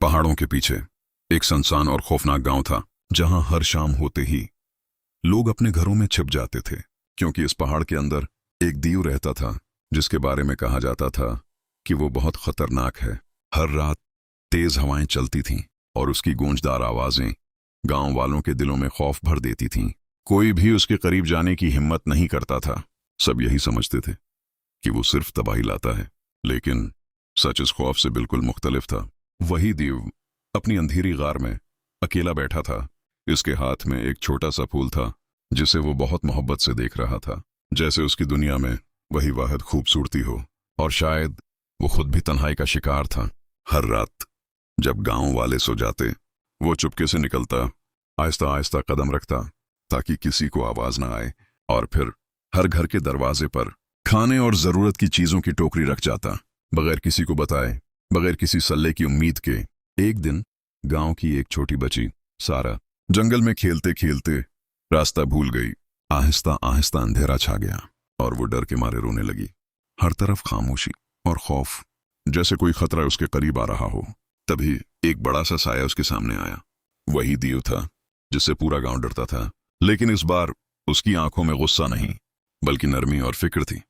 पहाड़ों के पीछे एक सुनसान और खौफनाक गांव था, जहां हर शाम होते ही लोग अपने घरों में छिप जाते थे, क्योंकि इस पहाड़ के अंदर एक दीव रहता था जिसके बारे में कहा जाता था कि वो बहुत खतरनाक है। हर रात तेज हवाएं चलती थीं और उसकी गूंजदार आवाजें गांव वालों के दिलों में खौफ भर देती थीं। कोई भी उसके करीब जाने की हिम्मत नहीं करता था। सब यही समझते थे कि वो सिर्फ तबाही लाता है, लेकिन सच इस खौफ से बिल्कुल मुख्तलिफ था। वही दीव अपनी अंधेरी गार में अकेला बैठा था। इसके हाथ में एक छोटा सा फूल था जिसे वो बहुत मोहब्बत से देख रहा था, जैसे उसकी दुनिया में वही वाहिद खूबसूरती हो। और शायद वो खुद भी तन्हाई का शिकार था। हर रात जब गांव वाले सो जाते, वो चुपके से निकलता, आहिस्ता आहिस्ता कदम रखता ताकि किसी को आवाज ना आए, और फिर हर घर के दरवाजे पर खाने और जरूरत की चीजों की टोकरी रख जाता, बगैर किसी को बताए, बगैर किसी सल्ले की उम्मीद के। एक दिन गांव की एक छोटी बच्ची सारा जंगल में खेलते खेलते रास्ता भूल गई। आहिस्ता आहिस्ता अंधेरा छा गया और वो डर के मारे रोने लगी। हर तरफ खामोशी और खौफ, जैसे कोई खतरा उसके करीब आ रहा हो। तभी एक बड़ा सा साया उसके सामने आया। वही दीव था जिससे पूरा गांव डरता था, लेकिन इस बार उसकी आंखों में गुस्सा नहीं, बल्कि नरमी और फिक्र थी।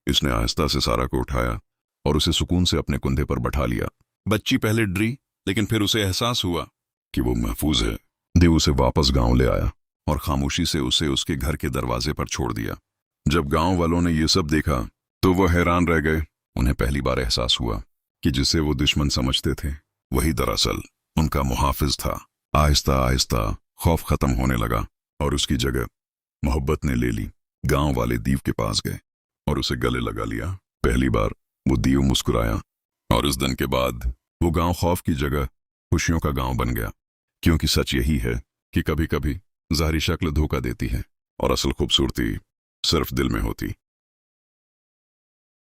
इसने आहिस्ता से सारा को उठाया और उसे सुकून से अपने कंधे पर बैठा लिया। बच्ची पहले डरी, लेकिन फिर उसे एहसास हुआ कि वो महफूज है। देव उसे वापस गांव ले आया और खामोशी से उसे उसके घर के दरवाजे पर छोड़ दिया। जब गांव वालों ने ये सब देखा तो वो हैरान रह गए। उन्हें पहली बार एहसास हुआ कि जिसे वो दुश्मन समझते थे, वही दरअसल उनका मुहाफिज था। आहिस्ता आहिस्ता खौफ खत्म होने लगा और उसकी जगह मोहब्बत ने ले ली। गांव वाले दीव के पास गए और उसे गले लगा लिया। पहली बार वो दीव मुस्कुराया और उस दिन के बाद वो गांव खौफ की जगह खुशियों का गांव बन गया। क्योंकि सच यही है कि कभी कभी ज़ाहिरी शक्ल धोखा देती है और असल खूबसूरती सिर्फ दिल में होती।